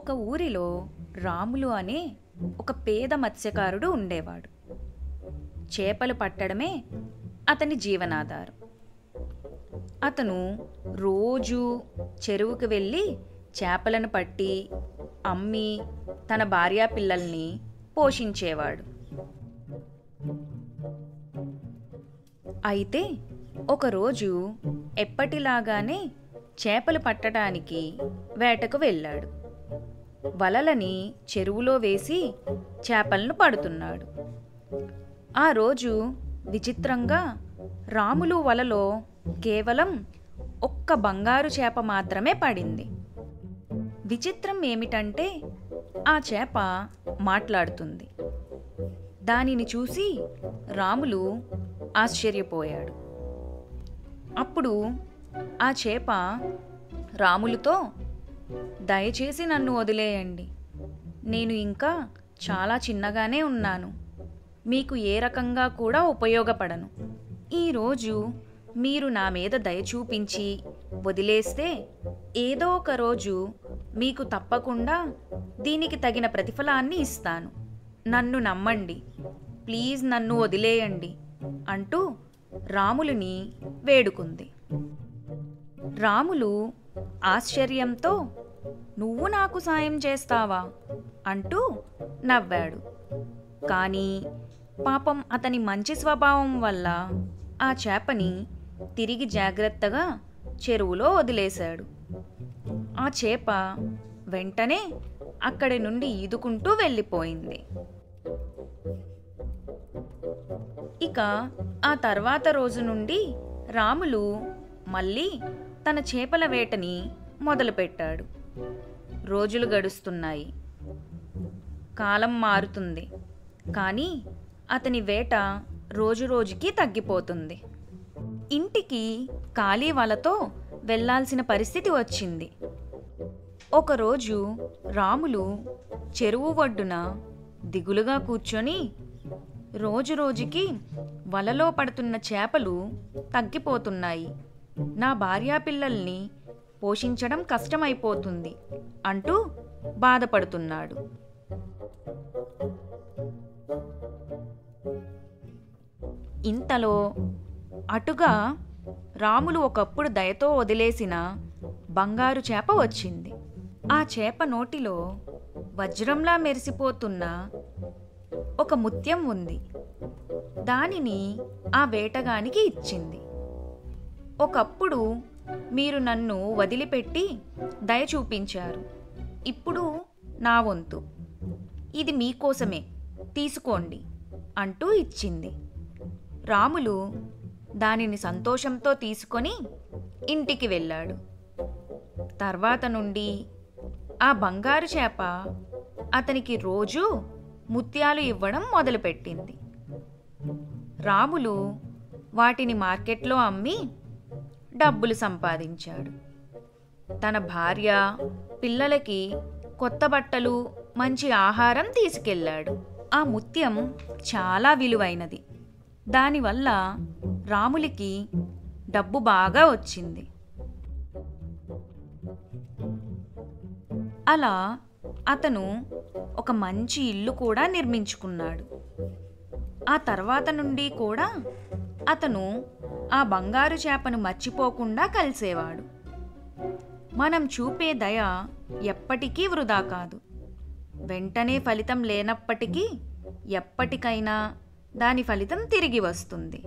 ఒక ఊరిలో రాములు అనే ఒక పేద మత్స్యకారుడు ఉండేవాడు. చేపలు పట్టడమే అతని జీవనాధారం. అతను రోజూ చెరువుకు వెళ్ళి చేపలను పట్టి అమ్మి తన భార్యా పిల్లల్ని పోషించేవాడు. అయితే ఒకరోజు ఎప్పటిలాగానే చేపలు పట్టడానికి వేటకు వెళ్ళాడు. వలలని చెరువులో వేసి చేపలను పడుతున్నాడు. ఆ రోజు విచిత్రంగా రాములు వలలో కేవలం ఒక్క బంగారు చేప మాత్రమే పడింది. విచిత్రం ఏమిటంటే ఆ చేప మాట్లాడుతుంది. దానిని చూసి రాములు ఆశ్చర్యపోయాడు. అప్పుడు ఆ చేప రాములుతో, దయచేసి నన్ను వదిలేయండి, నేను ఇంకా చాలా చిన్నగానే ఉన్నాను, మీకు ఏ రకంగా కూడా ఉపయోగపడను. ఈరోజు మీరు నా మీద దయ చూపించి వదిలేస్తే ఏదో ఒక రోజు మీకు తప్పకుండా దీనికి తగిన ప్రతిఫలాన్ని ఇస్తాను. నన్ను నమ్మండి, ప్లీజ్ నన్ను వదిలేయండి అంటూ రాములుని వేడుకుంది. రాములు ఆశ్చర్యంతో, నువ్వు నాకు సాయం చేస్తావా అంటూ నవ్వాడు. కానీ పాపం అతని మంచి స్వభావం వల్ల ఆ చేపని తిరిగి జాగ్రత్తగా చెరువులో వదిలేశాడు. ఆ చేప వెంటనే అక్కడి నుండి ఈదుకుంటూ వెళ్ళిపోయింది. ఇక ఆ తర్వాత రోజు నుండి రాములు మళ్ళీ తన చేపల వేటని మొదలుపెట్టాడు. రోజులు గడుస్తున్నాయి, కాలం మారుతుంది, కానీ అతని వేట రోజురోజుకి తగ్గిపోతుంది. ఇంటికి ఖాళీ వలతో వెళ్ళాల్సిన పరిస్థితి వచ్చింది. ఒకరోజు రాములు చెరువు ఒడ్డున దిగులుగా కూర్చొని, రోజురోజుకి వలలో పడుతున్న చేపలు తగ్గిపోతున్నాయి, నా భార్యా పిల్లల్ని పోషించడం కష్టమైపోతుంది అంటూ బాధపడుతున్నాడు. ఇంతలో అటుగా రాములు ఒకప్పుడు దయతో వదిలేసిన బంగారు చేప వచ్చింది. ఆ చేప నోటిలో వజ్రంలా మెరిసిపోతున్న ఒక ముత్యం ఉంది. దానిని ఆ వేటగానికి ఇచ్చింది. ఒకప్పుడు మీరు నన్ను వదిలిపెట్టి దయ చూపించారు, ఇప్పుడు నా వంతు, ఇది మీకోసమే, తీసుకోండి అంటూ ఇచ్చింది. రాములు దానిని సంతోషంతో తీసుకొని ఇంటికి వెళ్ళాడు. తర్వాత నుండి ఆ బంగారు చేప అతనికి రోజూ ముత్యాలు ఇవ్వడం మొదలుపెట్టింది. రాములు వాటిని మార్కెట్లో అమ్మి డబ్బులు సంపాదించాడు. తన భార్య పిల్లలకి కొత్త బట్టలు, మంచి ఆహారం తీసుకెళ్ళాడు. ఆ ముత్యం చాలా విలువైనది. దానివల్ల రాములికి డబ్బు బాగా వచ్చింది. అలా అతను ఒక మంచి ఇల్లు కూడా నిర్మించుకున్నాడు. ఆ తర్వాత నుండి కూడా అతను ఆ బంగారు చేపను మర్చిపోకుండా కలిసేవాడు. మనం చూపే దయ ఎప్పటికీ వృధా కాదు. వెంటనే ఫలితం లేనప్పటికీ ఎప్పటికైనా దాని ఫలితం తిరిగి వస్తుంది.